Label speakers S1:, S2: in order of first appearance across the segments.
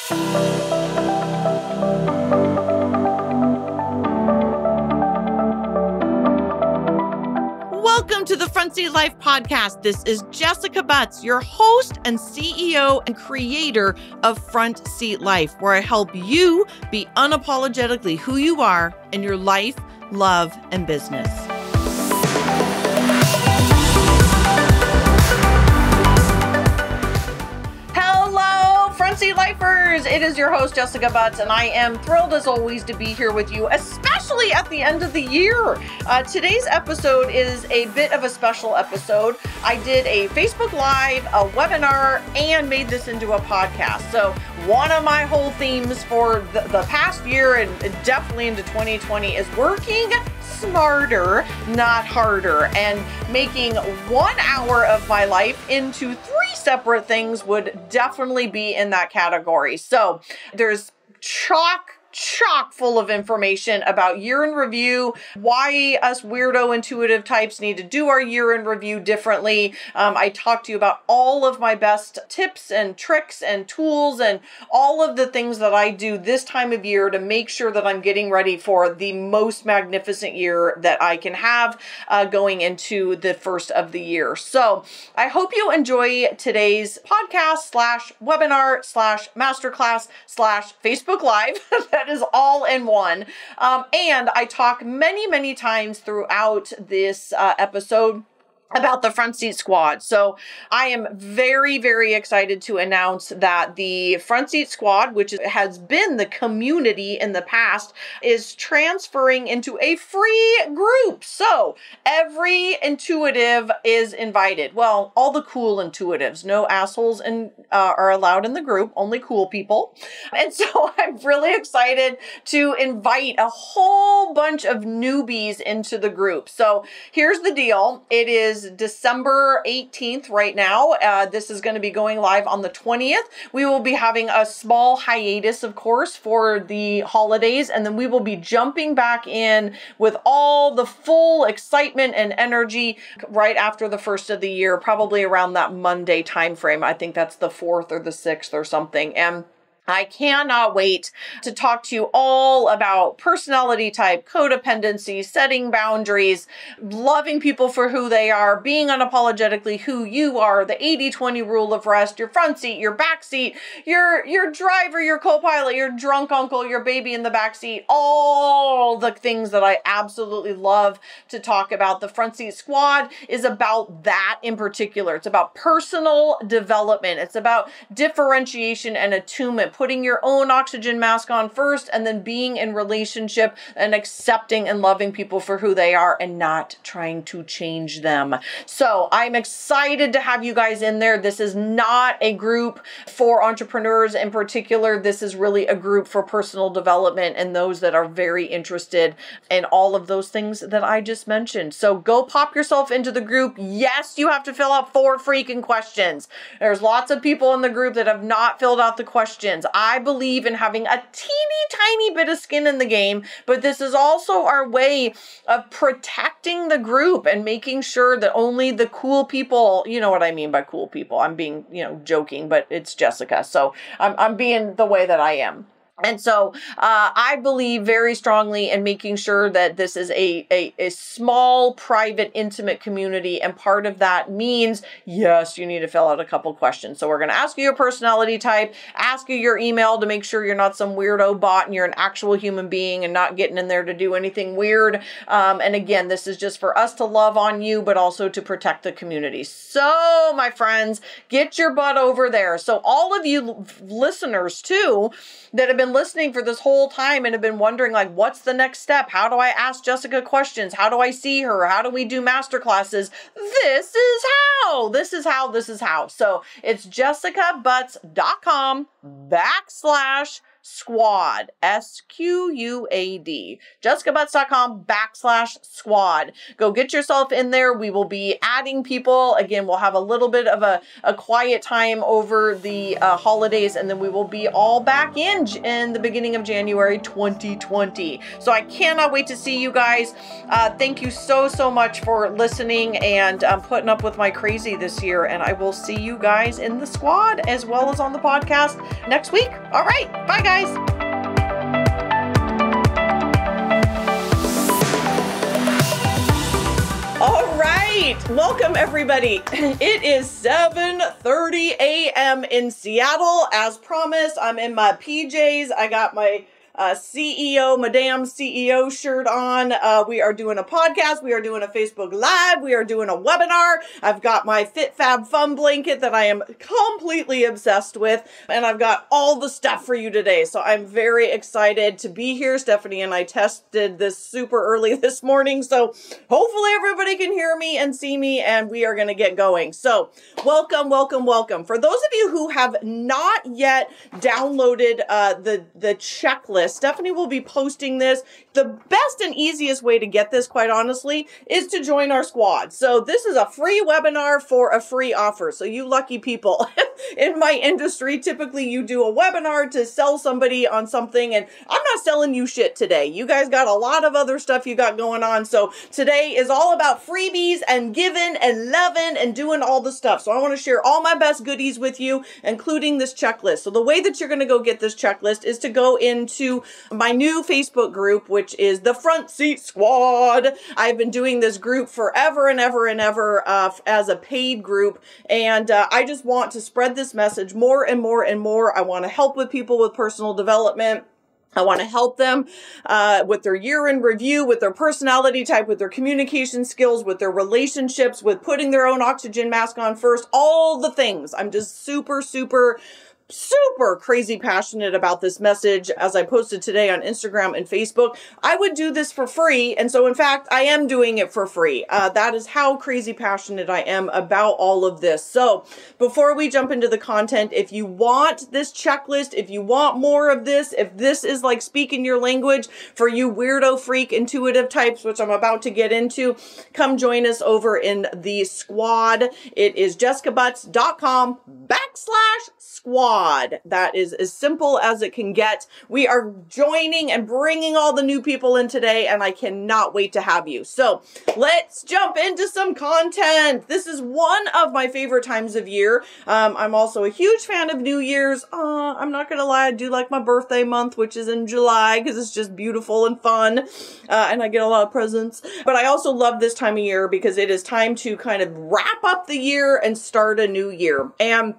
S1: Welcome to the Front Seat Life podcast. This is Jessica Butts, your host and CEO and creator of Front Seat Life, where I help you be unapologetically who you are in your life, love, and business. Hello, Front Seat Lifers. It is your host, Jessica Butts, and I am thrilled as always to be here with you, especially at the end of the year. Today's episode is a bit of a special episode. I did a Facebook Live, a webinar, and made this into a podcast. So one of my whole themes for the past year and definitely into 2020 is working smarter, not harder, and making 1 hour of my life into 3 separate things would definitely be in that category. So there's chock full of information about year in review, why us weirdo intuitive types need to do our year in review differently. I talked to you about all of my best tips and tricks and tools and all of the things that I do this time of year to make sure that I'm getting ready for the most magnificent year that I can have going into the first of the year. So I hope you enjoy today's podcast / webinar / masterclass / Facebook Live. That is all in one. And I talk many times throughout this episode about the Front Seat Squad. So I am very excited to announce that the Front Seat Squad, which has been the community in the past, is transferring into a free group. So every intuitive is invited. Well, all the cool intuitives, no assholes are allowed in the group, only cool people. And so I'm really excited to invite a whole bunch of newbies into the group. So here's the deal. It is December 18th right now. This is going to be going live on the 20th. We will be having a small hiatus, of course, for the holidays, and then we will be jumping back in with all the full excitement and energy right after the first of the year, probably around that Monday timeframe. I think that's the 4th or the 6th or something. And I cannot wait to talk to you all about personality type, codependency, setting boundaries, loving people for who they are, being unapologetically who you are, the 80-20 rule of rest, your front seat, your back seat, your driver, your copilot, your drunk uncle, your baby in the back seat, all the things that I absolutely love to talk about. The Front Seat Squad is about that in particular. It's about personal development. It's about differentiation and attunement, putting your own oxygen mask on first, and then being in relationship and accepting and loving people for who they are and not trying to change them. So I'm excited to have you guys in there. This is not a group for entrepreneurs in particular. This is really a group for personal development and those that are very interested in all of those things that I just mentioned. So go pop yourself into the group. Yes, you have to fill out 4 freaking questions. There's lots of people in the group that have not filled out the questions. I believe in having a teeny tiny bit of skin in the game, but this is also our way of protecting the group and making sure that only the cool people, you know what I mean by cool people. I'm being, joking, but it's Jessica. So I'm being the way that I am. And so I believe very strongly in making sure that this is a small, private, intimate community. And part of that means, yes, you need to fill out a couple questions. So we're going to ask you your personality type, ask you your email to make sure you're not some weirdo bot and you're an actual human being and not getting in there to do anything weird. And again, this is just for us to love on you, but also to protect the community. So my friends, get your butt over there. So all of you listeners too, that have been listening for this whole time and have been wondering, like, what's the next step? How do I ask Jessica questions? How do I see her? How do we do masterclasses? This is how. So it's jessicabutts.com / squad, SQUAD, jessicabutts.com/squad. Go get yourself in there. We will be adding people. Again, we'll have a little bit of a quiet time over the holidays, and then we will be all back in the beginning of January 2020. So I cannot wait to see you guys. Thank you so much for listening and putting up with my crazy this year, and I will see you guys in the squad as well as on the podcast next week. All right, bye guys. All right, welcome everybody. It is 7:30 a.m. in Seattle. As promised, I'm in my PJs. I got my Madame CEO shirt on. We are doing a podcast. We are doing a Facebook Live. We are doing a webinar. I've got my Fit Fab Fun blanket that I am completely obsessed with. And I've got all the stuff for you today. So I'm very excited to be here. Stephanie and I tested this super early this morning. So hopefully everybody can hear me and see me, and we are going to get going. So welcome. For those of you who have not yet downloaded the checklist, Stephanie will be posting this. The best and easiest way to get this, quite honestly, is to join our squad. So this is a free webinar for a free offer. So you lucky people in my industry, typically you do a webinar to sell somebody on something, and I'm not selling you shit today. You guys got a lot of other stuff you got going on. So today is all about freebies and giving and loving and doing all the stuff. So I want to share all my best goodies with you, including this checklist. So the way that you're going to go get this checklist is to go into my new Facebook group, which is the Front Seat Squad. I've been doing this group forever and ever as a paid group, and I just want to spread this message more and more and more. I want to help with people with personal development. I want to help them with their year in review, with their personality type, with their communication skills, with their relationships, with putting their own oxygen mask on first, all the things. I'm just super crazy passionate about this message. As I posted today on Instagram and Facebook, I would do this for free. And so in fact, I am doing it for free. That is how crazy passionate I am about all of this. So before we jump into the content, if you want this checklist, if you want more of this, if this is like speaking your language for you weirdo freak intuitive types, which I'm about to get into, come join us over in the squad. It is jessicabutts.com/squad. That is as simple as it can get. We are joining and bringing all the new people in today, and I cannot wait to have you. So let's jump into some content. This is one of my favorite times of year. I'm also a huge fan of New Year's. I'm not gonna lie, I do like my birthday month, which is in July, because it's just beautiful and fun, and I get a lot of presents. But I also love this time of year because it is time to kind of wrap up the year and start a new year. And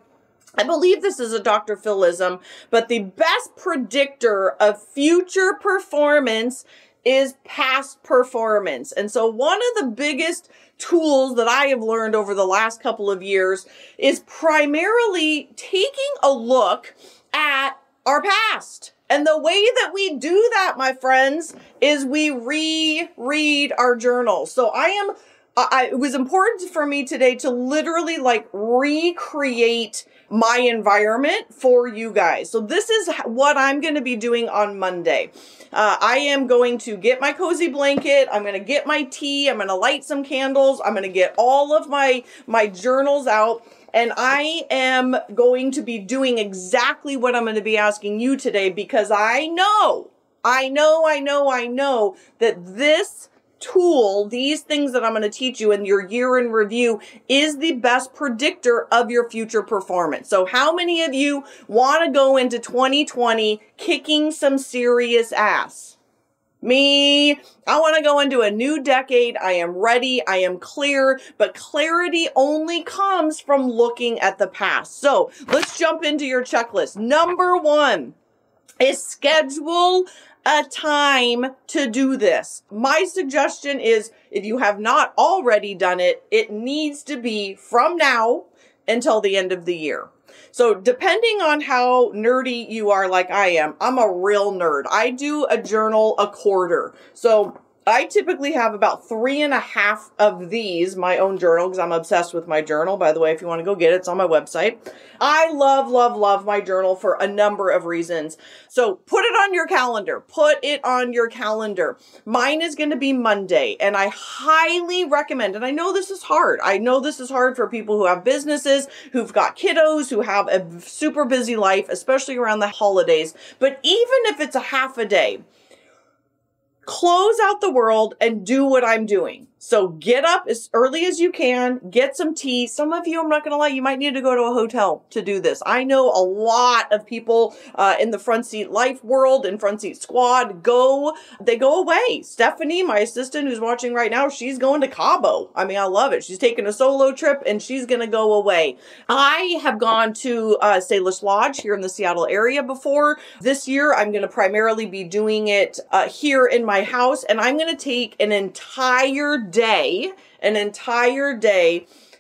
S1: I believe this is a Dr. Philism, but the best predictor of future performance is past performance. And so one of the biggest tools that I have learned over the last couple of years is primarily taking a look at our past. And the way that we do that, my friends, is we reread our journals. So it was important for me today to literally like recreate my environment for you guys. So this is what I'm going to be doing on Monday. I am going to get my cozy blanket. I'm going to get my tea. I'm going to light some candles. I'm going to get all of my journals out. And I am going to be doing exactly what I'm going to be asking you today, because I know that this tool, these things that I'm going to teach you in your year in review, is the best predictor of your future performance. So how many of you want to go into 2020 kicking some serious ass? Me. I want to go into a new decade. I am ready. I am clear, but clarity only comes from looking at the past. So let's jump into your checklist. Number 1 is schedule a time to do this. My suggestion is, if you have not already done it, it needs to be from now until the end of the year. So depending on how nerdy you are like I am, I'm a real nerd. I do a journal a quarter. So I typically have about 3.5 of these, my own journal, because I'm obsessed with my journal. By the way, if you want to go get it, it's on my website. I love, love, love my journal for a number of reasons. So put it on your calendar. Put it on your calendar. Mine is going to be Monday, and I highly recommend, and I know this is hard. I know this is hard for people who have businesses, who've got kiddos, who have a super busy life, especially around the holidays. But even if it's a half a day, close out the world and do what I'm doing. So get up as early as you can, get some tea. Some of you, I'm not going to lie, you might need to go to a hotel to do this. I know a lot of people in the front seat life world and front seat squad they go away. Stephanie, my assistant who's watching right now, she's going to Cabo. I mean, I love it. She's taking a solo trip and she's going to go away. I have gone to Salish Lodge here in the Seattle area before. This year, I'm going to primarily be doing it here in my house, and I'm going to take an entire day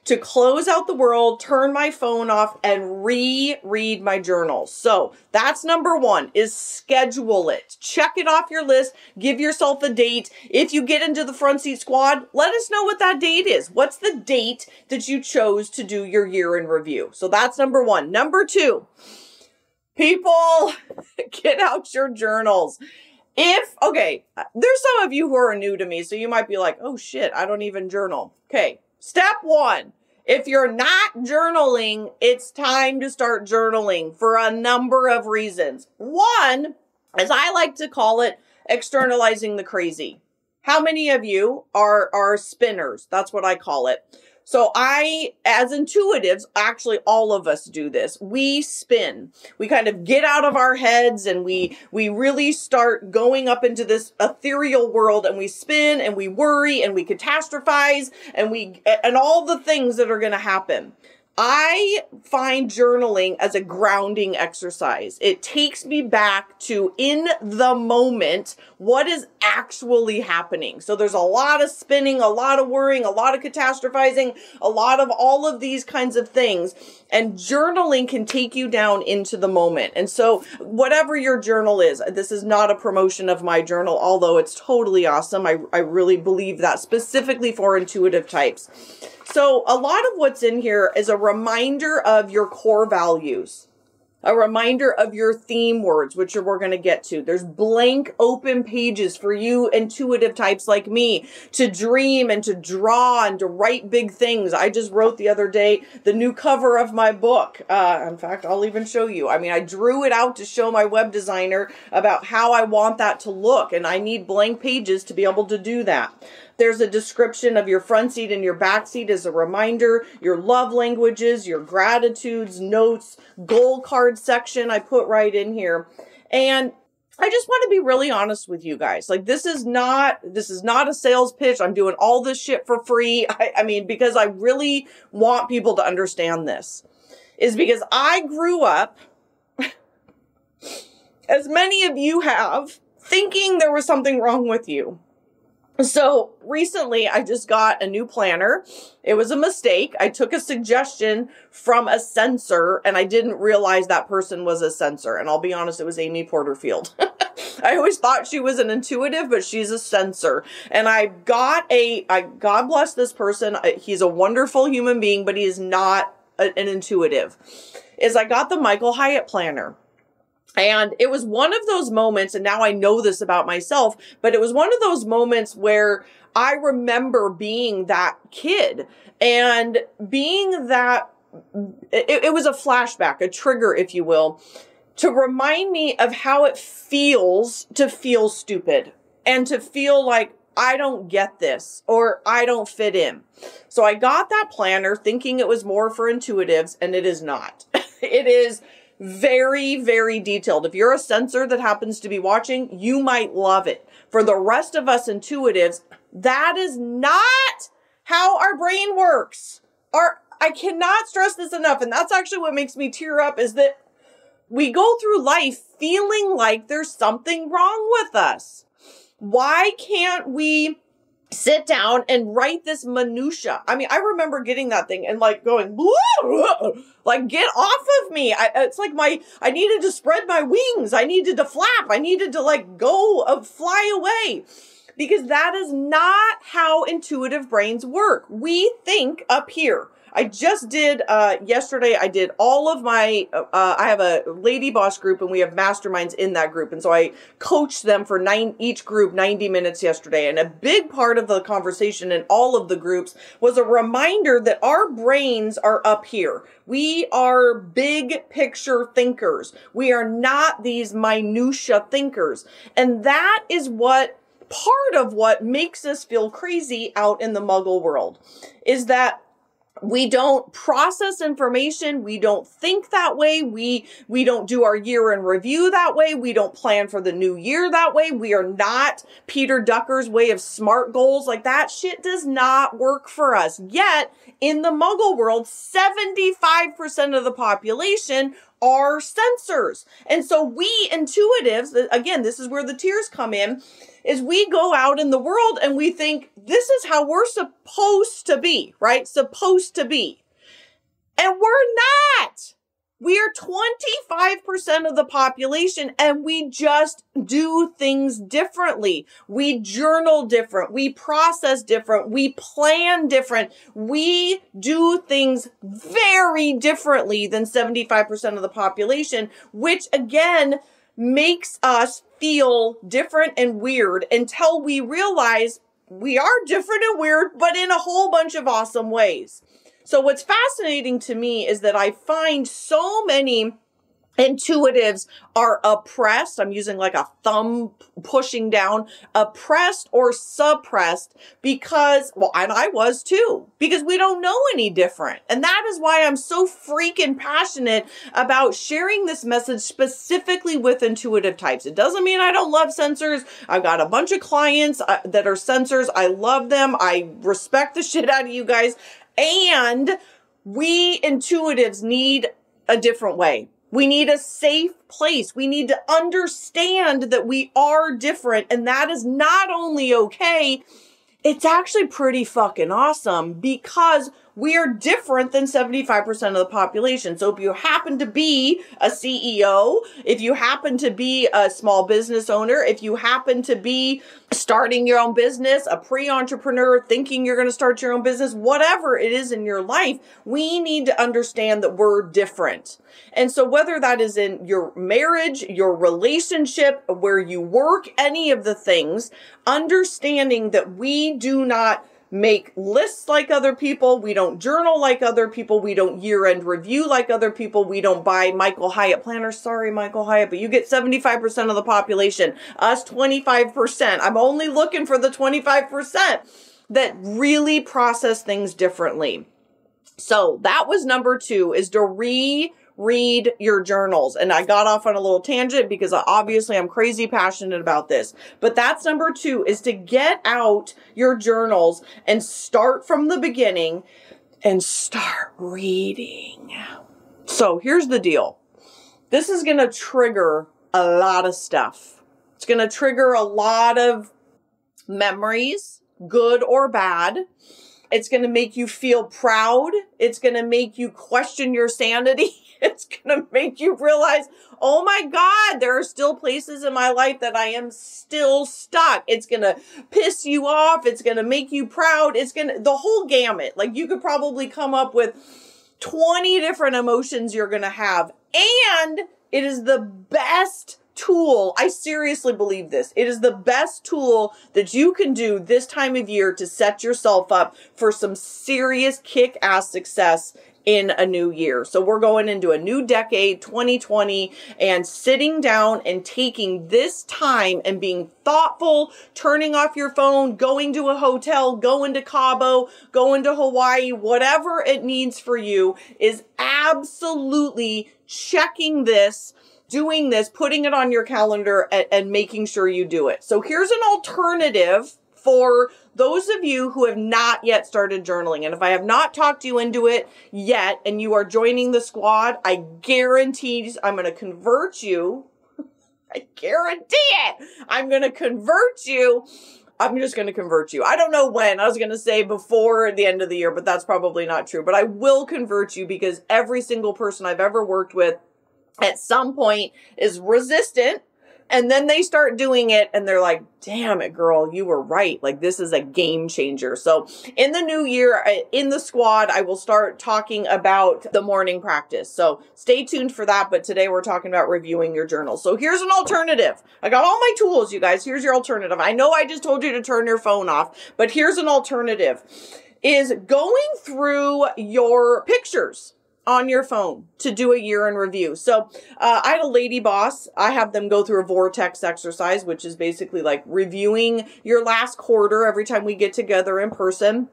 S1: to close out the world, turn my phone off, and reread my journal. So that's number one, is schedule it. Check it off your list. Give yourself a date. If you get into the front seat squad, let us know what that date is. What's the date that you chose to do your year in review? So that's number one. Number two, people, get out your journals. Okay, there's some of you who are new to me, so you might be like, oh shit, I don't even journal. Okay, step one, if you're not journaling, it's time to start journaling for a number of reasons. One, as I like to call it, externalizing the crazy. How many of you are spinners? That's what I call it. So as intuitives, actually all of us do this. We spin. We kind of get out of our heads and we really start going up into this ethereal world, and we spin and we worry and we catastrophize and all the things that are going to happen. I find journaling as a grounding exercise. It takes me back to, in the moment, what is actually happening. So there's a lot of spinning, a lot of worrying, a lot of catastrophizing, a lot of all of these kinds of things. And journaling can take you down into the moment. And so whatever your journal is, this is not a promotion of my journal, although it's totally awesome. I really believe that, specifically for intuitive types. So a lot of what's in here is a reminder of your core values, a reminder of your theme words, which we're going to get to. There's blank open pages for you intuitive types like me to dream and to draw and to write big things. I just wrote the other day the new cover of my book. In fact, I'll even show you. I mean, I drew it out to show my web designer about how I want that to look, and I need blank pages to be able to do that. There's a description of your front seat and your back seat as a reminder, your love languages, your gratitudes, notes, goal card section I put right in here. And I just want to be really honest with you guys. Like, this is not a sales pitch. I'm doing all this shit for free. I mean, because I really want people to understand this, is because I grew up, as many of you have, thinking there was something wrong with you. So recently I just got a new planner. It was a mistake. I took a suggestion from a censor and I didn't realize that person was a censor. And I'll be honest, it was Amy Porterfield. I always thought she was an intuitive, but she's a censor. And God bless this person. He's a wonderful human being, but he is not an intuitive. I got the Michael Hyatt planner. And it was one of those moments, and now I know this about myself, but it was one of those moments where I remember being that kid and being that, it was a flashback, a trigger, if you will, to remind me of how it feels to feel stupid and to feel like I don't get this or I don't fit in. So I got that planner thinking it was more for intuitives, and it is not. It is very, very detailed. If you're a censor that happens to be watching, you might love it. For the rest of us intuitives, that is not how our brain works. I cannot stress this enough, and that's actually what makes me tear up, is that we go through life feeling like there's something wrong with us. Why can't we sit down and write this minutia? I mean, I remember getting that thing and like going, like, get off of me. It's like I needed to spread my wings. I needed to flap. I needed to like go, fly away. because that is not how intuitive brains work. We think up here. I just did, yesterday, I did all of my, I have a lady boss group and we have masterminds in that group. And so I coached them for each group 90 minutes yesterday. And a big part of the conversation in all of the groups was a reminder that our brains are up here. We are big picture thinkers. We are not these minutia thinkers. And that is part of what makes us feel crazy out in the muggle world, is that we don't process information. We don't think that way. We don't do our year in review that way. We don't plan for the new year that way. We are not Peter Ducker's way of SMART goals. Like, that shit does not work for us. Yet in the muggle world, 75% of the population are sensors. And so we intuitives, again, this is where the tears come in, is we go out in the world and we think this is how we're supposed to be, right? Supposed to be. And we're not. We are 25% of the population and we just do things differently. We journal different. We process different. We plan different. We do things very differently than 75% of the population, which again makes us feel different and weird until we realize we are different and weird, but in a whole bunch of awesome ways. So what's fascinating to me is that I find so many intuitives are oppressed. I'm using like a thumb pushing down, oppressed or suppressed because, well, and I was too, because we don't know any different. And that is why I'm so freaking passionate about sharing this message specifically with intuitive types. It doesn't mean I don't love sensors. I've got a bunch of clients that are sensors. I love them. I respect the shit out of you guys. And we intuitives need a different way. We need a safe place. We need to understand that we are different. And that is not only okay, it's actually pretty fucking awesome because we are different than 75% of the population. So if you happen to be a CEO, if you happen to be a small business owner, if you happen to be starting your own business, a pre-entrepreneur thinking you're going to start your own business, whatever it is in your life, we need to understand that we're different. And so whether that is in your marriage, your relationship, where you work, any of the things, understanding that we do not make lists like other people. We don't journal like other people. We don't year-end review like other people. We don't buy Michael Hyatt planners. Sorry, Michael Hyatt, but you get 75% of the population. Us, 25%. I'm only looking for the 25% that really process things differently. So that was number 2, is to read your journals. And I got off on a little tangent because obviously I'm crazy passionate about this. But that's number 2, is to get out your journals and start from the beginning and start reading. So here's the deal. This is going to trigger a lot of stuff. It's going to trigger a lot of memories, good or bad. It's going to make you feel proud. It's going to make you question your sanity. It's going to make you realize, oh my God, there are still places in my life that I am still stuck. It's going to piss you off. It's going to make you proud. It's going to, the whole gamut. Like, you could probably come up with 20 different emotions you're going to have. And it is the best tool. I seriously believe this. It is the best tool that you can do this time of year to set yourself up for some serious kick-ass success in a new year. So we're going into a new decade, 2020, and sitting down and taking this time and being thoughtful, turning off your phone, going to a hotel, going to Cabo, going to Hawaii, whatever it needs for you, is absolutely checking this, doing this, putting it on your calendar, and making sure you do it. So here's an alternative for those of you who have not yet started journaling. And if I have not talked you into it yet and you are joining the squad, I guarantee I'm going to convert you. I guarantee it. I'm going to convert you. I'm just going to convert you. I don't know when. I was going to say before the end of the year, but that's probably not true. But I will convert you because every single person I've ever worked with at some point is resistant And then they start doing it and they're like, damn it, girl, you were right. Like, this is a game changer. So in the new year, in the squad, I will start talking about the morning practice. So stay tuned for that. But today we're talking about reviewing your journal. So here's an alternative. I got all my tools, you guys. Here's your alternative. I know I just told you to turn your phone off, but here's an alternative. Is going through your pictures on your phone to do a year in review. So I had a lady boss. I have them go through a Vortex exercise, which is basically like reviewing your last quarter every time we get together in person.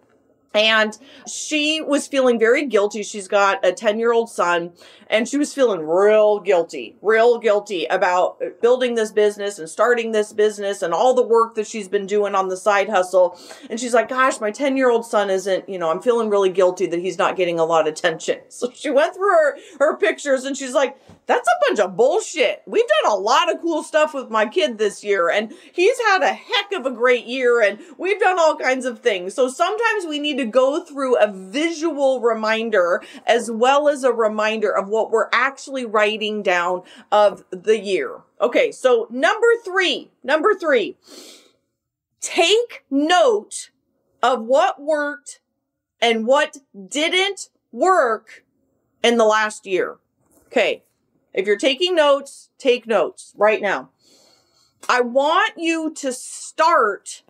S1: And she was feeling very guilty. She's got a 10-year-old son, and she was feeling real guilty about building this business and starting this business and all the work that she's been doing on the side hustle. And she's like, gosh, my 10-year-old son isn't, I'm feeling really guilty that he's not getting a lot of attention. So she went through her pictures and she's like, that's a bunch of bullshit. We've done a lot of cool stuff with my kid this year, and he's had a heck of a great year, and we've done all kinds of things. So sometimes we need to go through a visual reminder as well as a reminder of what we're actually writing down of the year. Okay, so number three, take note of what worked and what didn't work in the last year. Okay. If you're taking notes, take notes right now. I want you to start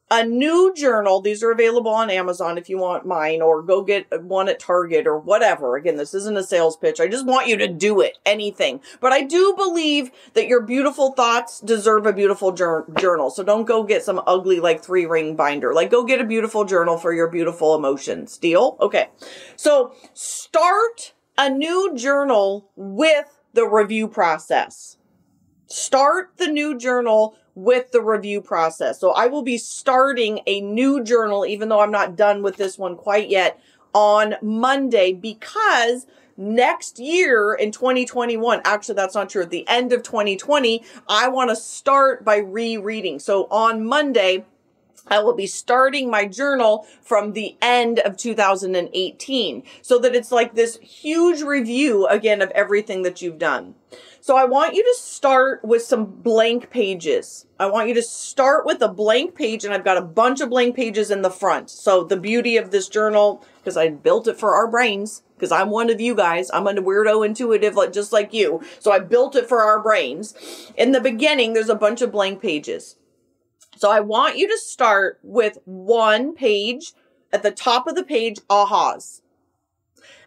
S1: a new journal. These are available on Amazon if you want mine, or go get one at Target or whatever. Again, this isn't a sales pitch. I just want you to do it, anything. But I do believe that your beautiful thoughts deserve a beautiful journal. So don't go get some ugly, like 3-ring binder. Like, go get a beautiful journal for your beautiful emotions. Deal? Okay. So start a new journal with the review process. Start the new journal with the review process. So I will be starting a new journal, even though I'm not done with this one quite yet, on Monday, because next year in 2021, actually that's not true, at the end of 2020, I want to start by rereading. So on Monday, I will be starting my journal from the end of 2018, so that it's like this huge review again of everything that you've done. So I want you to start with some blank pages. I want you to start with a blank page, and I've got a bunch of blank pages in the front. So the beauty of this journal, because I built it for our brains, because I'm one of you guys. I'm a weirdo intuitive, just like you. So I built it for our brains. In the beginning, there's a bunch of blank pages. So I want you to start with one page, at the top of the page, ahas.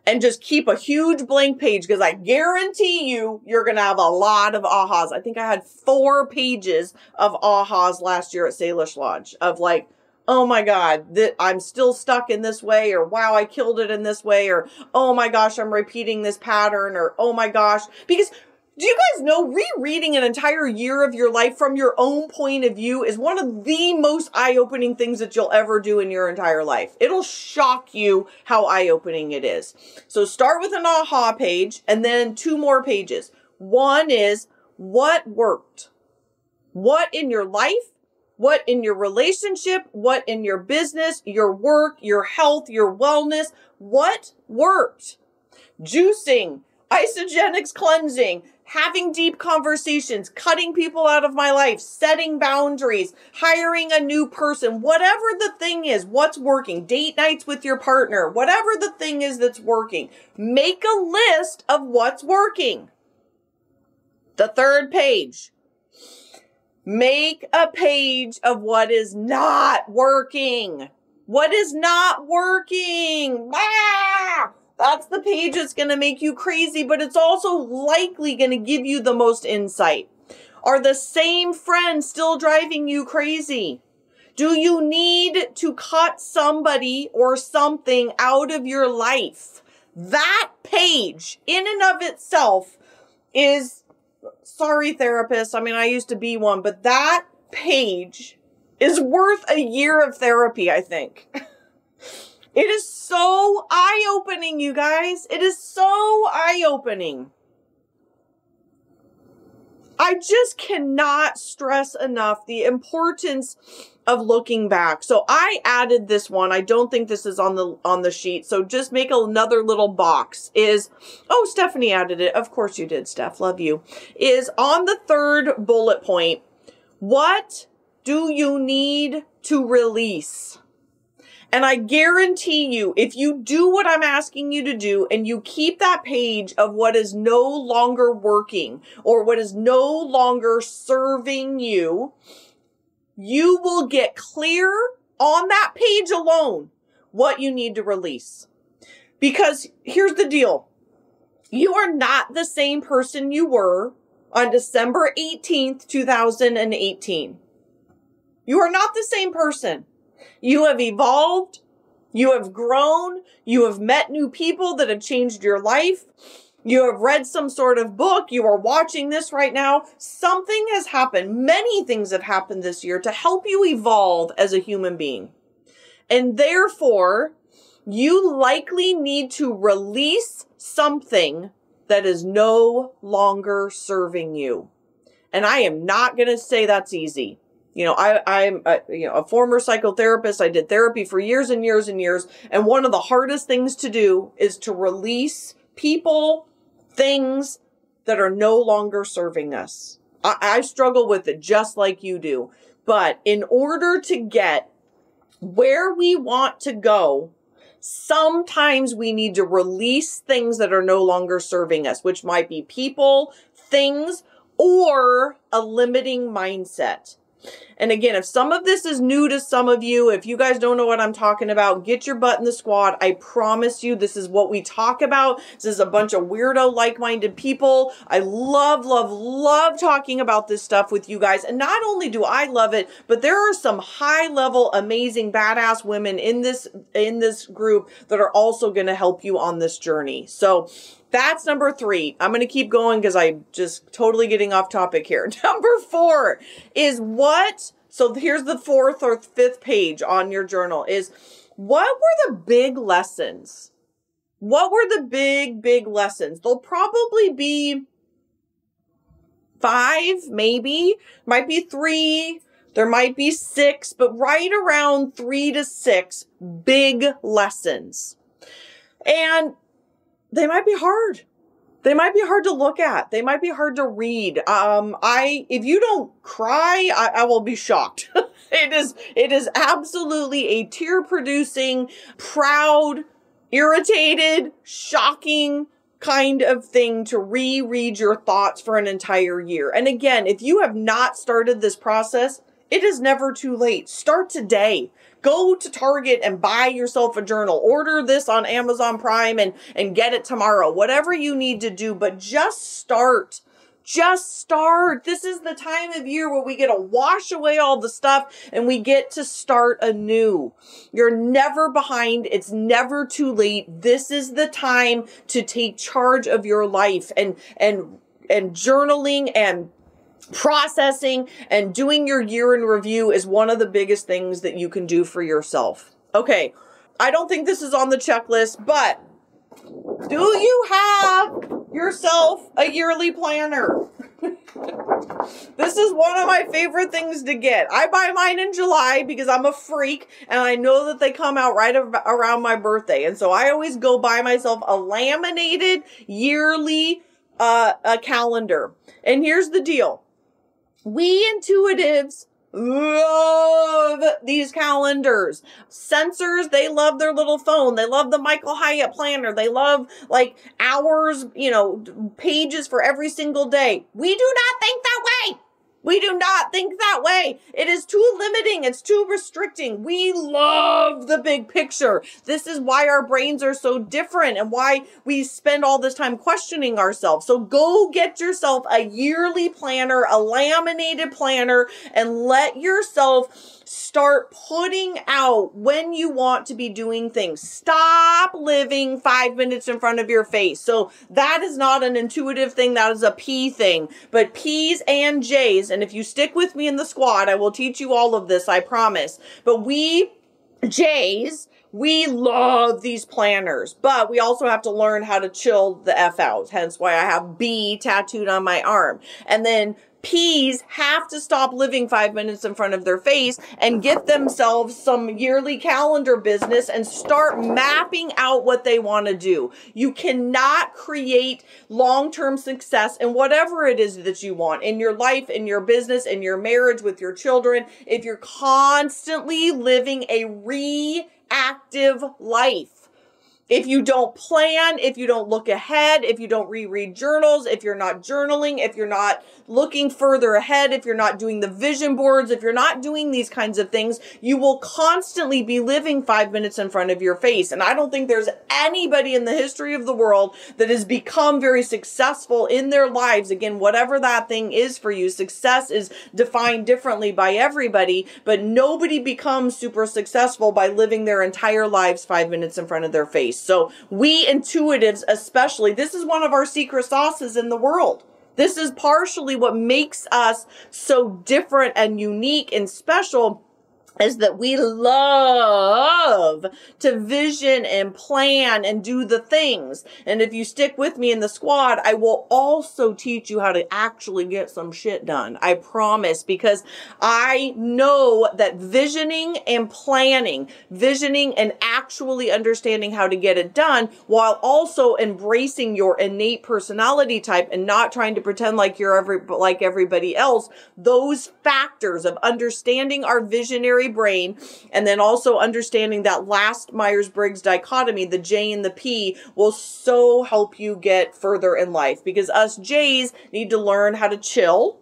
S1: And just keep a huge blank page, because I guarantee you're going to have a lot of ahas. I think I had 4 pages of ahas last year at Salish Lodge of like, oh my God, I'm still stuck in this way, or wow, I killed it in this way, or oh my gosh, I'm repeating this pattern, or oh my gosh, because do you guys know rereading an entire year of your life from your own point of view is one of the most eye-opening things that you'll ever do in your entire life. It'll shock you how eye-opening it is. So start with an aha page and then 2 more pages. One is what worked. What in your life, what in your relationship, what in your business, your work, your health, your wellness, what worked? Juicing, isogenics cleansing, having deep conversations, cutting people out of my life, setting boundaries, hiring a new person, whatever the thing is, what's working, date nights with your partner, whatever the thing is that's working, make a list of what's working. The 3rd page, make a page of what is not working. What is not working? Ah! That's the page that's going to make you crazy, but it's also likely going to give you the most insight. Are the same friends still driving you crazy? Do you need to cut somebody or something out of your life? That page in and of itself is, sorry therapist, I used to be one, but that page is worth a year of therapy, I think. It is so eye-opening, you guys. It is so eye-opening. I just cannot stress enough the importance of looking back. So I added this one. I don't think this is on the sheet. So just make another little box oh, Stephanie added it. Of course you did, Steph. Love you. Is on the third bullet point. What do you need to release? And I guarantee you, if you do what I'm asking you to do and you keep that page of what is no longer working or what is no longer serving you, you will get clear on that page alone what you need to release. Because here's the deal. You are not the same person you were on December 18th, 2018. You are not the same person. You have evolved, you have grown, you have met new people that have changed your life, you have read some sort of book, you are watching this right now. Something has happened. Many things have happened this year to help you evolve as a human being. And therefore, you likely need to release something that is no longer serving you. And I am not going to say that's easy. You know, I'm a former psychotherapist. I did therapy for years and years and years. And one of the hardest things to do is to release people, things that are no longer serving us. I struggle with it just like you do. But in order to get where we want to go, sometimes we need to release things that are no longer serving us, which might be people, things, or a limiting mindset. And again, if some of this is new to some of you, if you guys don't know what I'm talking about, get your butt in the squad. I promise you, this is what we talk about. This is a bunch of weirdo, like-minded people. I love, love, love talking about this stuff with you guys. And not only do I love it, but there are some high-level, amazing, badass women in this group that are also going to help you on this journey. So that's number 3. I'm going to keep going because I'm just totally getting off topic here. Number 4 is what? So here's the 4th or 5th page on your journal is what were the big lessons? What were the big lessons? They'll probably be 5, maybe. Might be 3. There might be 6, but right around 3 to 6 big lessons. And they might be hard. They might be hard to look at. They might be hard to read. If you don't cry, I will be shocked. It is absolutely a tear-producing, proud, irritated, shocking kind of thing to reread your thoughts for an entire year. And again, if you have not started this process, it is never too late. Start today. Go to Target and buy yourself a journal. Order this on Amazon Prime and get it tomorrow. Whatever you need to do, but just start. Just start. This is the time of year where we get to wash away all the stuff and we get to start anew. You're never behind. It's never too late. This is the time to take charge of your life and journaling and processing and doing your year in review is one of the biggest things that you can do for yourself. Okay, I don't think this is on the checklist, but do you have yourself a yearly planner? This is one of my favorite things to get. I buy mine in July because I'm a freak and I know that they come out right around my birthday. And so I always go buy myself a laminated yearly a calendar. And here's the deal. We intuitives love these calendars. Sensors, they love their little phone. They love the Michael Hyatt planner. They love like hours, pages for every single day. We do not think that way. We do not think that way. It is too limiting. It's too restricting. We love the big picture. This is why our brains are so different and why we spend all this time questioning ourselves. So go get yourself a yearly planner, a laminated planner, and let yourself start putting out when you want to be doing things. Stop living 5 minutes in front of your face. So that is not an intuitive thing. That is a P thing. But P's and J's, and if you stick with me in the squad, I will teach you all of this, I promise. But we J's, we love these planners, but we also have to learn how to chill the F out. Hence why I have B tattooed on my arm. And then P's have to stop living 5 minutes in front of their face and get themselves some yearly calendar business and start mapping out what they want to do. You cannot create long-term success in whatever it is that you want in your life, in your business, in your marriage, with your children, if you're constantly living a reactive life. If you don't plan, if you don't look ahead, if you don't reread journals, if you're not journaling, if you're not looking further ahead, if you're not doing the vision boards, if you're not doing these kinds of things, you will constantly be living 5 minutes in front of your face. And I don't think there's anybody in the history of the world that has become very successful in their lives. Again, whatever that thing is for you, success is defined differently by everybody, but nobody becomes super successful by living their entire lives 5 minutes in front of their face. So we intuitives, especially, this is one of our secret sauces in the world. This is partially what makes us so different and unique and special, is that we love to vision and plan and do the things. And if you stick with me in the squad, I will also teach you how to actually get some shit done. I promise, because I know that visioning and planning, visioning and actually understanding how to get it done while also embracing your innate personality type and not trying to pretend like you're like everybody else, those factors of understanding our visionary brain, and then also understanding that last Myers-Briggs dichotomy, the J and the P, will so help you get further in life, because us J's need to learn how to chill,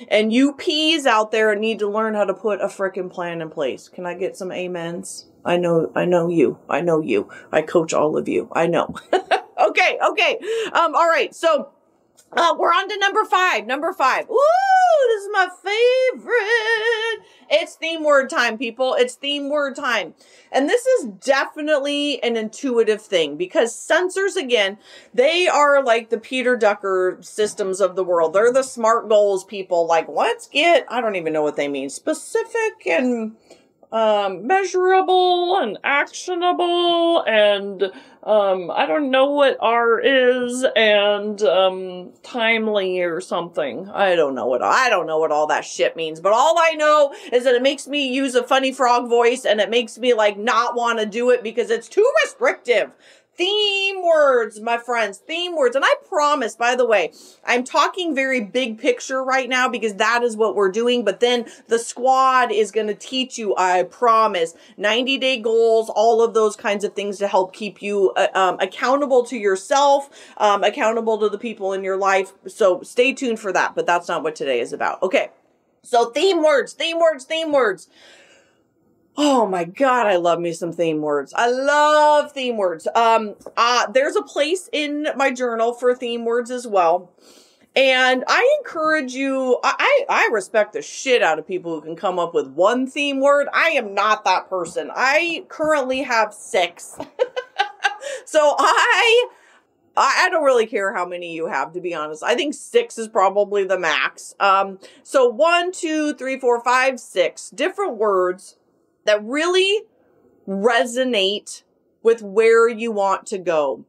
S1: and you P's out there need to learn how to put a frickin' plan in place. Can I get some amens? I know you. I coach all of you. I know. Okay. All right. So, we're on to number five. Ooh, this is my favorite. It's theme word time, people. It's theme word time. And this is definitely an intuitive thing, because sensors, again, they are like the Peter Drucker systems of the world. They're the SMART goals people. Like, let's get, I don't even know what they mean, specific and measurable and actionable, and I don't know what R is, and timely or something. I don't know what all that shit means, but all I know is that it makes me use a funny frog voice, and it makes me like not want to do it because it's too restrictive. Theme words, my friends, theme words. And I promise, by the way, I'm talking very big picture right now because that is what we're doing. But then the squad is going to teach you, I promise, 90-day goals, all of those kinds of things to help keep you accountable to yourself, accountable to the people in your life. So stay tuned for that. But that's not what today is about. Okay. So theme words. Oh my God, I love me some theme words. I love theme words. There's a place in my journal for theme words as well. And I encourage you, I respect the shit out of people who can come up with one theme word. I am not that person. I currently have 6. So I don't really care how many you have, to be honest. I think 6 is probably the max. So 1, 2, 3, 4, 5, 6 different words that really resonate with where you want to go.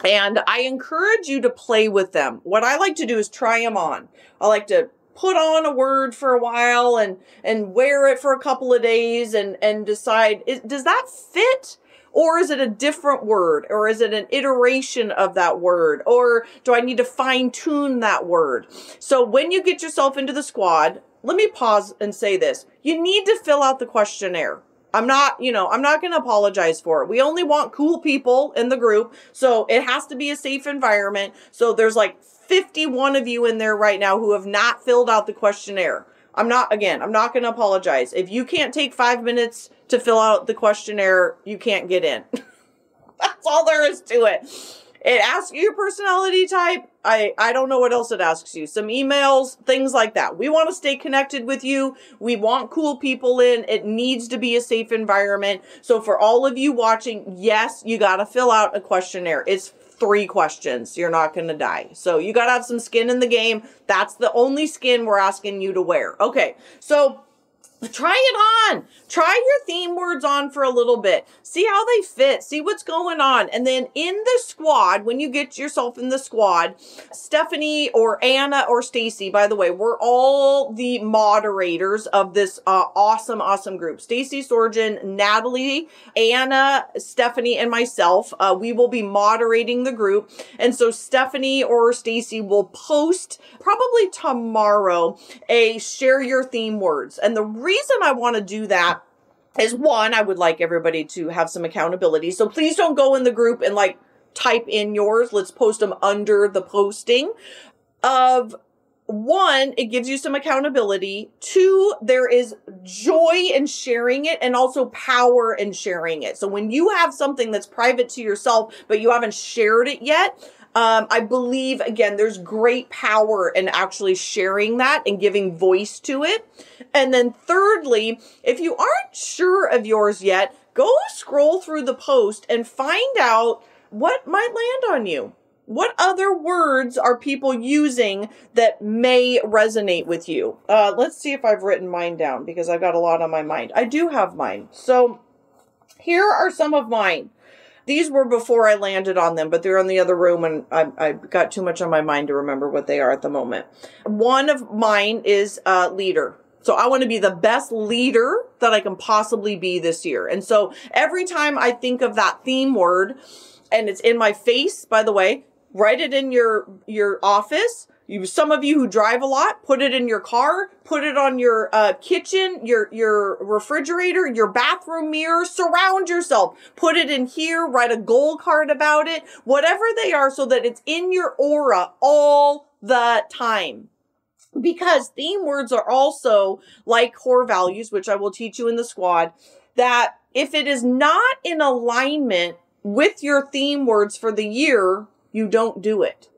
S1: And I encourage you to play with them. What I like to do is try them on. I like to put on a word for a while and wear it for a couple of days and decide, does that fit? Or is it a different word? Or is it an iteration of that word? Or do I need to fine tune that word? So when you get yourself into the squad, let me pause and say this. You need to fill out the questionnaire. I'm not going to apologize for it. We only want cool people in the group. So it has to be a safe environment. So there's like 51 of you in there right now who have not filled out the questionnaire. I'm not going to apologize. If you can't take 5 minutes to fill out the questionnaire, you can't get in. That's all there is to it. It asks you your personality type. I don't know what else it asks you. Some emails, things like that. We want to stay connected with you. We want cool people in. It needs to be a safe environment. So for all of you watching, yes, you got to fill out a questionnaire. It's 3 questions. You're not going to die. So you got to have some skin in the game. That's the only skin we're asking you to wear. Okay. So Try it on. Try your theme words on for a little bit. See how they fit. See what's going on. And then in the squad, when you get yourself in the squad, Stephanie or Anna or Stacy, by the way, we're all the moderators of this awesome group. Stacy Sorgen, Natalie, Anna, Stephanie, and myself, we will be moderating the group. And so Stephanie or Stacy will post probably tomorrow a share your theme words. And the reason I want to do that is, one, I would like everybody to have some accountability. So please don't go in the group and like type in yours. Let's post them under the posting. One, it gives you some accountability. Two, there is joy in sharing it and also power in sharing it. So when you have something that's private to yourself, but you haven't shared it yet, I believe, again, there's great power in actually sharing that and giving voice to it. And then thirdly, if you aren't sure of yours yet, go scroll through the post and find out what might land on you. What other words are people using that may resonate with you? Let's see if I've written mine down because I've got a lot on my mind. I do have mine. So here are some of mine. These were before I landed on them, but they're in the other room and I got too much on my mind to remember what they are at the moment. One of mine is leader. So I want to be the best leader that I can possibly be this year. And so every time I think of that theme word, and it's in my face, by the way, write it in your office. Some of you who drive a lot, put it in your car, put it on your kitchen, your refrigerator, your bathroom mirror, surround yourself, put it in here, write a goal card about it, whatever they are, so that it's in your aura all the time. Because theme words are also like core values, which I will teach you in the squad, that if it is not in alignment with your theme words for the year, you don't do it.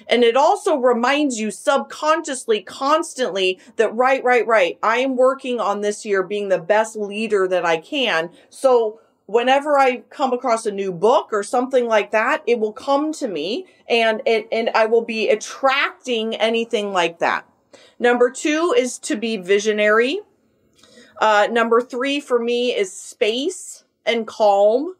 S1: And it also reminds you subconsciously, constantly that, right. I am working on this year being the best leader that I can. So whenever I come across a new book or something like that, it will come to me and I will be attracting anything like that. Number 2 is to be visionary. Number 3 for me is space and calm.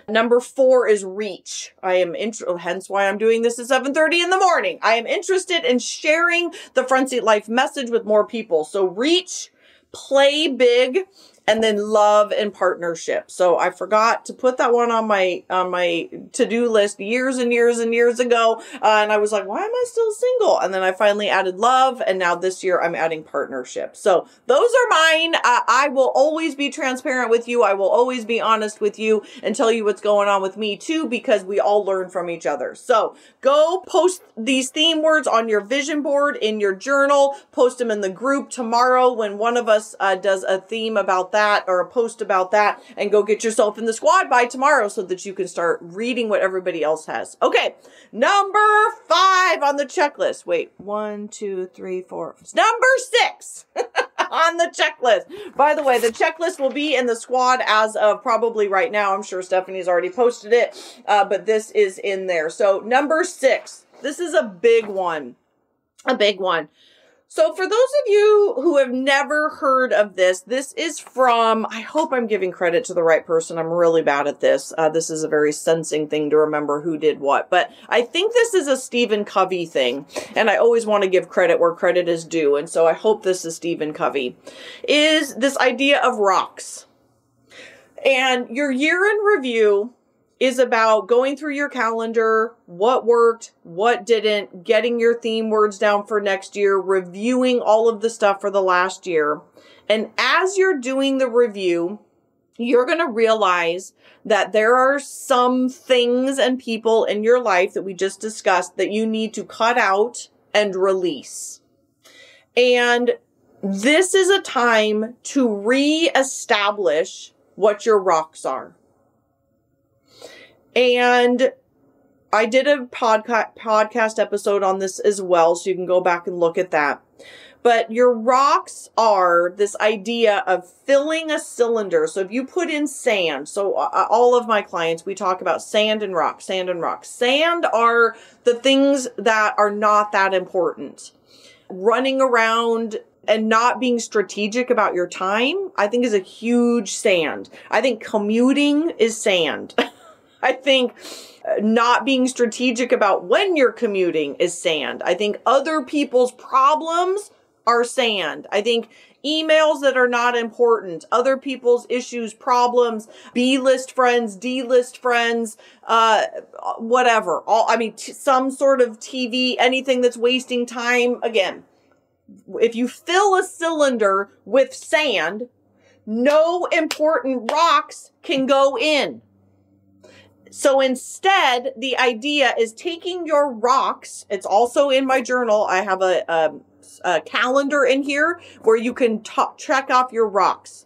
S1: Number 4 is reach. Hence why I'm doing this at 7:30 in the morning. I am interested in sharing the Front Seat Life message with more people. So reach, play big, and then love and partnership. So I forgot to put that one on my to-do list years and years ago. And I was like, why am I still single? And then I finally added love. And now this year I'm adding partnership. So those are mine. I will always be transparent with you. I will always be honest with you and tell you what's going on with me too, because we all learn from each other. So go post these theme words on your vision board, in your journal, post them in the group tomorrow when one of us does a theme about that or a post about that, and go get yourself in the squad by tomorrow so that you can start reading what everybody else has. Okay. Number 5 on the checklist. Wait, 1, 2, 3, 4. It's number 6 on the checklist. By the way, the checklist will be in the squad as of probably right now. I'm sure Stephanie's already posted it, but this is in there. So number 6, this is a big one. A big one. So for those of you who have never heard of this, this is from, I hope I'm giving credit to the right person. I'm really bad at this. This is a very sensing thing to remember who did what. But I think this is a Stephen Covey thing. And I always want to give credit where credit is due. And so I hope this is Stephen Covey. Is this idea of rocks. And your year in review is about going through your calendar, what worked, what didn't, getting your theme words down for next year, reviewing all of the stuff for the last year. And as you're doing the review, you're going to realize that there are some things and people in your life that we just discussed that you need to cut out and release. And this is a time to reestablish what your rocks are. And I did a podcast episode on this as well, so you can go back and look at that. But your rocks are this idea of filling a cylinder. So if you put in sand, so all of my clients, we talk about sand and rock, sand and rock. Sand are the things that are not that important. Running around and not being strategic about your time, I think is a huge sand. I think commuting is sand. I think not being strategic about when you're commuting is sand. I think other people's problems are sand. I think emails that are not important, other people's issues, problems, B-list friends, D-list friends, whatever. Some sort of TV, anything that's wasting time. Again, if you fill a cylinder with sand, no important rocks can go in. So instead, the idea is taking your rocks. It's also in my journal. I have a calendar in here where you can check off your rocks.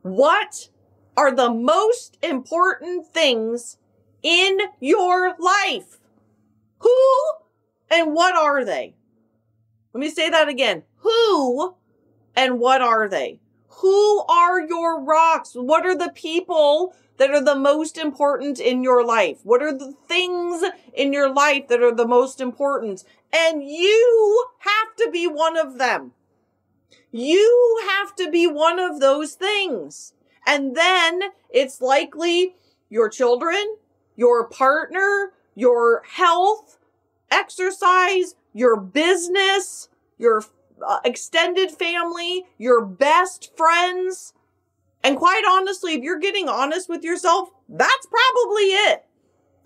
S1: What are the most important things in your life? Who and what are they? Let me say that again. Who and what are they? Who are your rocks? What are the people that are the most important in your life? What are the things in your life that are the most important? And you have to be one of them. You have to be one of those things. And then it's likely your children, your partner, your health, exercise, your business, your extended family, your best friends. And quite honestly, if you're getting honest with yourself, that's probably it.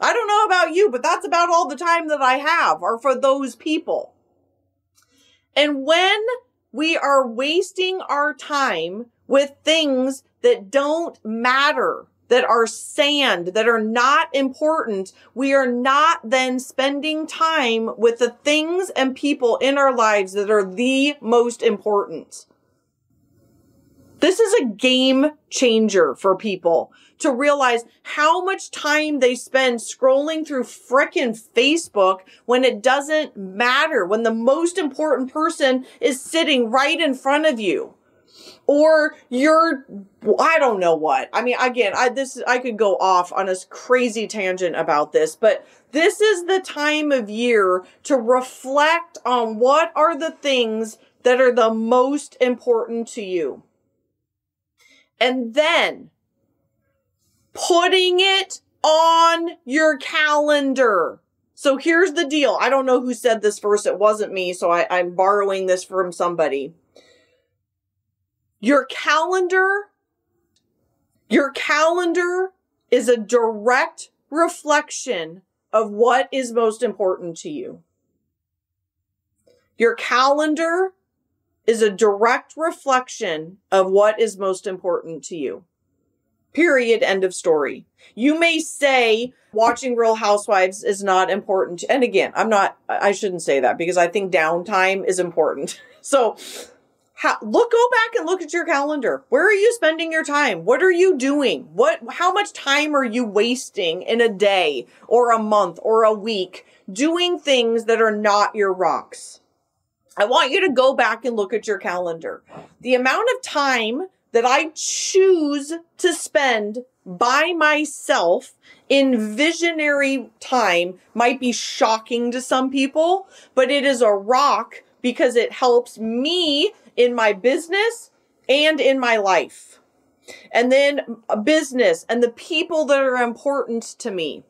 S1: I don't know about you, but that's about all the time that I have are for those people. And when we are wasting our time with things that don't matter, that are sand, that are not important, we are not then spending time with the things and people in our lives that are the most important. This is a game changer for people to realize how much time they spend scrolling through frickin' Facebook when it doesn't matter, when the most important person is sitting right in front of you. Or I don't know what. I mean, again, I could go off on a crazy tangent about this, but this is the time of year to reflect on what are the things that are the most important to you. And then putting it on your calendar. So here's the deal. I don't know who said this first. It wasn't me. So I'm borrowing this from somebody. Your calendar is a direct reflection of what is most important to you. Your calendar is a direct reflection of what is most important to you. Period. End of story. You may say watching Real Housewives is not important. And again, I shouldn't say that because I think downtime is important. So go back and look at your calendar. Where are you spending your time? What are you doing? How much time are you wasting in a day or a month or a week doing things that are not your rocks? I want you to go back and look at your calendar. The amount of time that I choose to spend by myself in visionary time might be shocking to some people, but it is a rock because it helps me in my business and in my life. And then a business and the people that are important to me.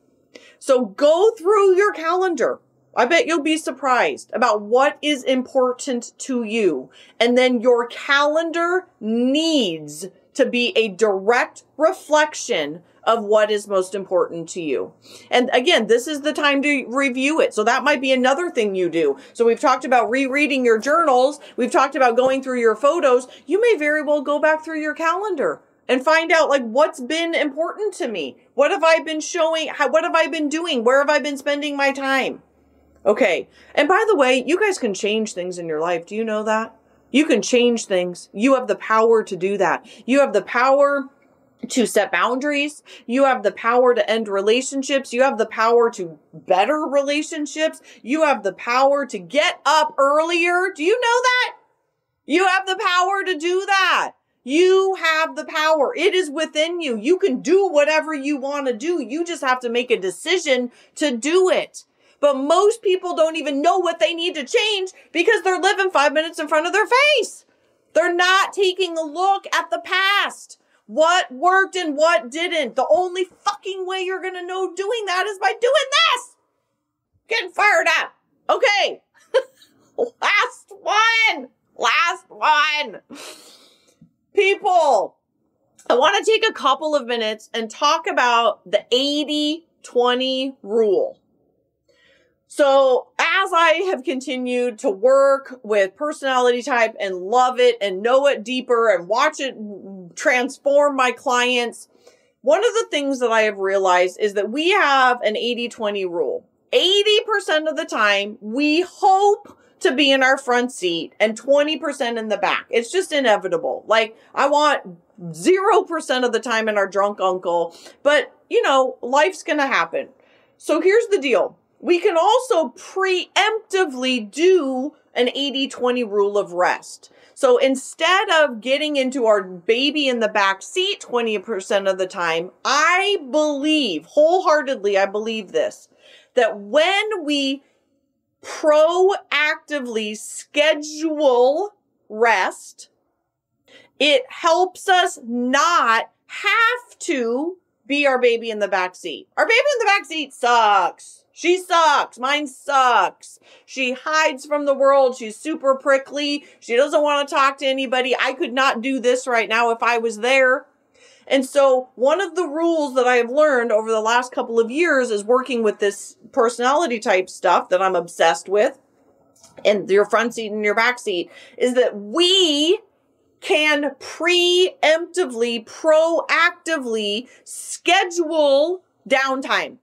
S1: So go through your calendar. I bet you'll be surprised about what is important to you. And then your calendar needs to be a direct reflection of what is most important to you. And again, this is the time to review it. So that might be another thing you do. So we've talked about rereading your journals. We've talked about going through your photos. You may very well go back through your calendar and find out like what's been important to me. What have I been showing? What have I been doing? Where have I been spending my time? Okay. And by the way, you guys can change things in your life. Do you know that? You can change things. You have the power to do that. You have the power to set boundaries. You have the power to end relationships. You have the power to better relationships. You have the power to get up earlier. Do you know that? You have the power to do that. You have the power. It is within you. You can do whatever you want to do. You just have to make a decision to do it. But most people don't even know what they need to change because they're living 5 minutes in front of their face. They're not taking a look at the past. What worked and what didn't. The only fucking way you're going to know doing that is by doing this. Getting fired up. Okay. Last one. People, I want to take a couple of minutes and talk about the 80-20 rule. So as I have continued to work with personality type and love it and know it deeper and watch it transform my clients, one of the things that I have realized is that we have an 80-20 rule. 80% of the time, we hope to be in our front seat and 20% in the back. It's just inevitable. Like, I want 0% of the time in our drunk uncle, but life's going to happen. So here's the deal. We can also preemptively do an 80-20 rule of rest. So instead of getting into our baby in the back seat 20% of the time, I believe, wholeheartedly, I believe this, that when we proactively schedule rest, it helps us not have to be our baby in the back seat. Our baby in the back seat sucks. She sucks. Mine sucks. She hides from the world. She's super prickly. She doesn't want to talk to anybody. I could not do this right now if I was there. And so one of the rules that I have learned over the last couple of years is working with this personality type stuff that I'm obsessed with, and your front seat and your back seat, is that we can preemptively, proactively schedule downtime.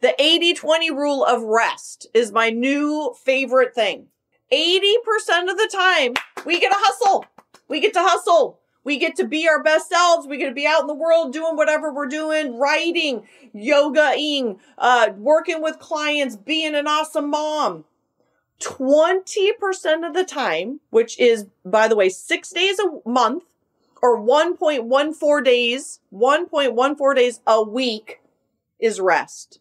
S1: The 80-20 rule of rest is my new favorite thing. 80% of the time, we get to hustle. We get to hustle. We get to be our best selves. We get to be out in the world doing whatever we're doing, writing, yogaing, working with clients, being an awesome mom. 20% of the time, which is, by the way, 6 days a month or 1.14 days a week, is rest.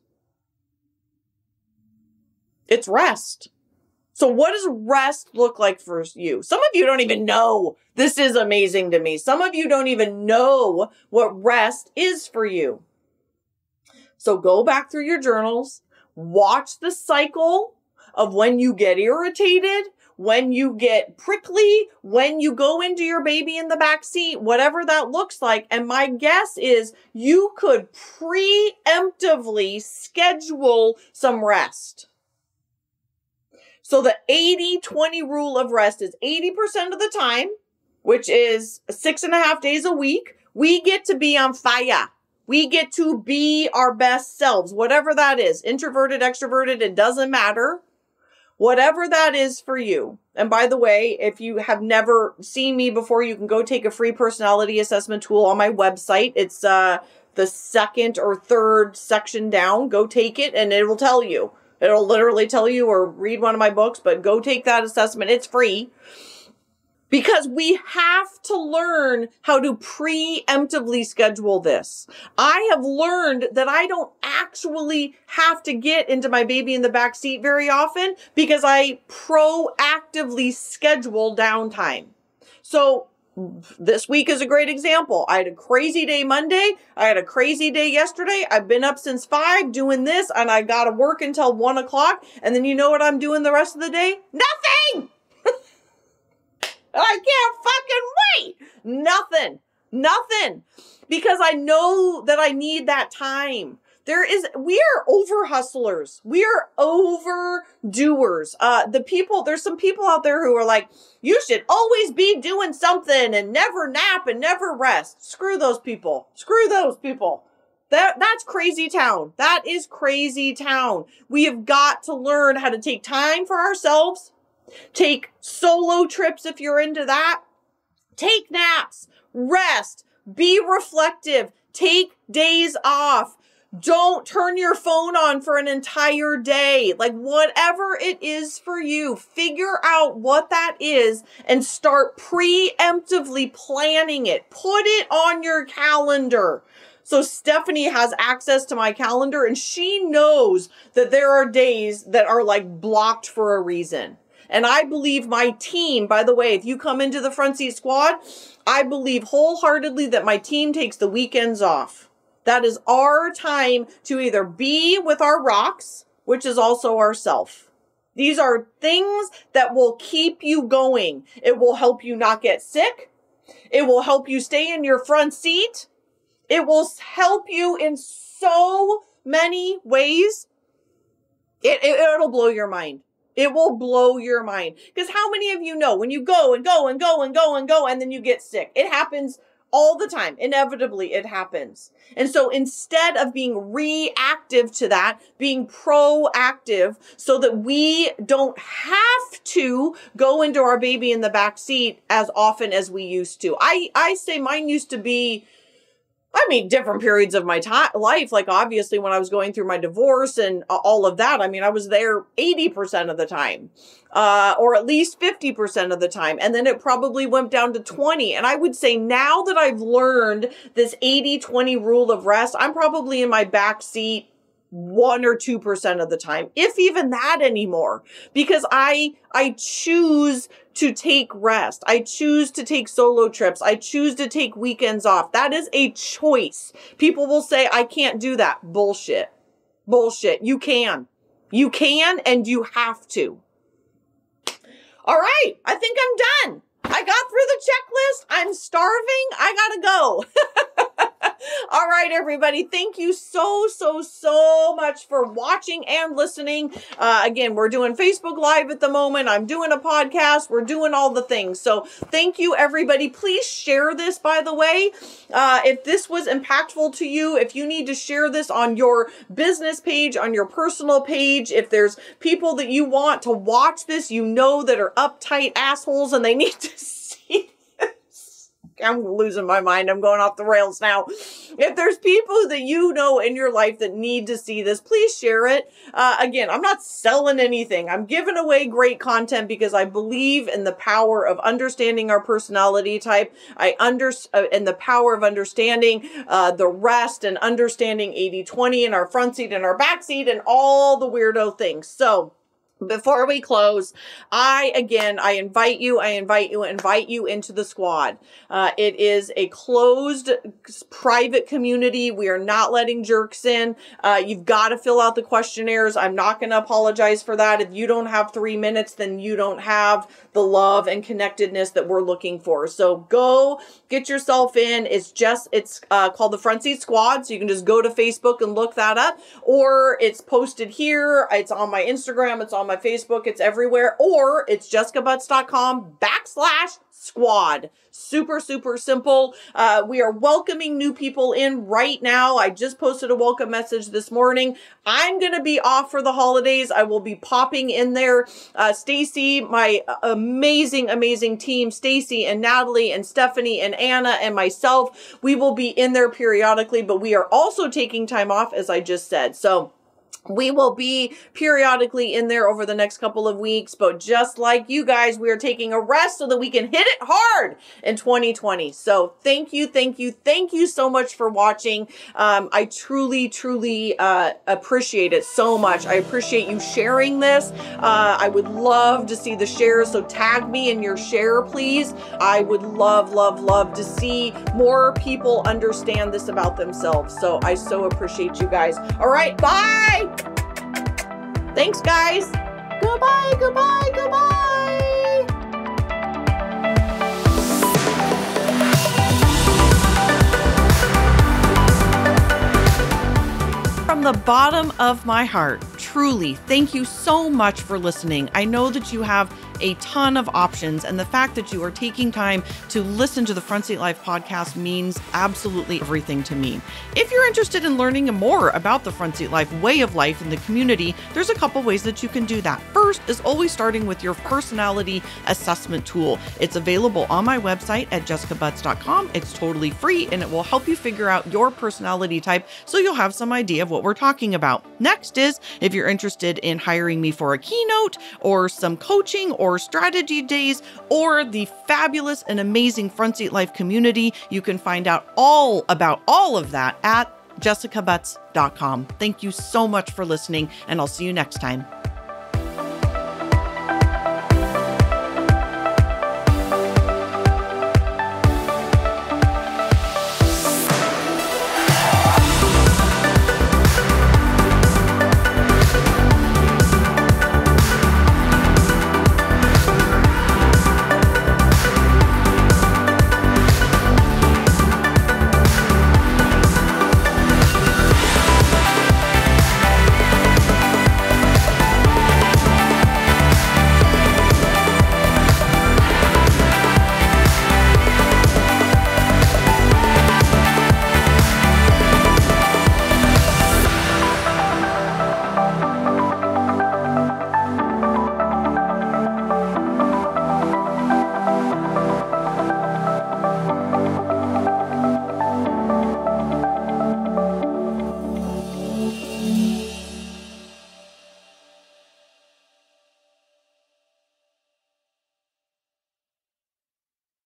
S1: It's rest. So what does rest look like for you? Some of you don't even know. This is amazing to me. Some of you don't even know what rest is for you. So go back through your journals, watch the cycle of when you get irritated, when you get prickly, when you go into your baby in the back seat, whatever that looks like. And my guess is you could preemptively schedule some rest. So the 80-20 rule of rest is 80% of the time, which is 6.5 days a week, we get to be on fire. We get to be our best selves, whatever that is. Introverted, extroverted, it doesn't matter. Whatever that is for you. And by the way, if you have never seen me before, you can go take a free personality assessment tool on my website. It's the second or third section down. Go take it and it will tell you. It'll literally tell you, or read one of my books, but go take that assessment. It's free. Because we have to learn how to preemptively schedule this. I have learned that I don't actually have to get into my baby in the back seat very often because I proactively schedule downtime. So this week is a great example. I had a crazy day Monday. I had a crazy day yesterday. I've been up since 5 doing this, and I got to work until 1 o'clock. And then you know what I'm doing the rest of the day? Nothing! I can't fucking wait. Nothing. Because I know that I need that time. We are over hustlers. We are overdoers. There's some people out there who are like, you should always be doing something and never nap and never rest. Screw those people. That's crazy town. That is crazy town. We have got to learn how to take time for ourselves. Take solo trips if you're into that. Take naps. Rest. Be reflective. Take days off. Don't turn your phone on for an entire day. Like, whatever it is for you, figure out what that is and start preemptively planning it. Put it on your calendar. So Stephanie has access to my calendar and she knows that there are days that are like blocked for a reason. And I believe my team, by the way, if you come into the Front Seat Squad, I believe wholeheartedly that my team takes the weekends off. That is our time to either be with our rocks, which is also ourself. These are things that will keep you going. It will help you not get sick. It will help you stay in your front seat. It will help you in so many ways. It'll blow your mind. It will blow your mind. Because how many of you know when you go and go and go and go and go and then you get sick? It happens all the time. Inevitably, it happens. And so instead of being reactive to that, being proactive so that we don't have to go into our baby in the back seat as often as we used to. I say mine used to be, different periods of my life. Like obviously when I was going through my divorce and all of that, I was there 80% of the time, or at least 50% of the time. And then it probably went down to 20. And I would say now that I've learned this 80-20 rule of rest, I'm probably in my back seat 1 or 2% of the time, if even that anymore, because I choose to take rest. I choose to take solo trips. I choose to take weekends off. That is a choice. People will say, I can't do that. Bullshit. Bullshit. You can. You can and you have to. All right. I think I'm done. I got through the checklist. I'm starving. I gotta go. All right, everybody. Thank you so much for watching and listening. Again, we're doing Facebook Live at the moment. I'm doing a podcast. We're doing all the things. So thank you, everybody. Please share this, by the way. If this was impactful to you, if you need to share this on your business page, on your personal page, if there's people that you want to watch this, that are uptight assholes and they need to see this. I'm losing my mind. I'm going off the rails now. If there's people that you know in your life that need to see this, please share it. Again, I'm not selling anything. I'm giving away great content because I believe in the power of understanding our personality type. In the power of understanding the rest and understanding 80-20 in our front seat and our back seat and all the weirdo things. So before we close, I invite you into the squad. It is a closed, private community. We are not letting jerks in. You've got to fill out the questionnaires. I'm not going to apologize for that. If you don't have 3 minutes, then you don't have the love and connectedness that we're looking for. So go get yourself in. It's called the Front Seat Squad. So you can just go to Facebook and look that up, or it's posted here. It's on my Instagram. It's on my Facebook, it's everywhere, or it's jessicabutts.com/squad. Super simple. We are welcoming new people in right now. I just posted a welcome message this morning. I'm going to be off for the holidays. I will be popping in there. Stacy, my amazing team, Stacy and Natalie and Stephanie and Anna and myself, we will be in there periodically, but we are also taking time off, as I just said. So we will be periodically in there over the next couple of weeks, but just like you guys, we are taking a rest so that we can hit it hard in 2020. So thank you so much for watching. I truly appreciate it so much. I appreciate you sharing this. I would love to see the shares, so tag me in your share, please. I would love to see more people understand this about themselves. So I so appreciate you guys. All right, bye. Thanks, guys. Goodbye. From the bottom of my heart, truly, thank you so much for listening. I know that you have a ton of options, and the fact that you are taking time to listen to the Front Seat Life podcast means absolutely everything to me. If you're interested in learning more about the Front Seat Life way of life in the community, there's a couple ways that you can do that. First is always starting with your personality assessment tool. It's available on my website at jessicabutts.com. It's totally free, and it will help you figure out your personality type so you'll have some idea of what we're talking about. Next is if you're interested in hiring me for a keynote or some coaching or or strategy days or the fabulous and amazing Front Seat Life community. You can find out all about all of that at jessicabutts.com. Thank you so much for listening, and I'll see you next time.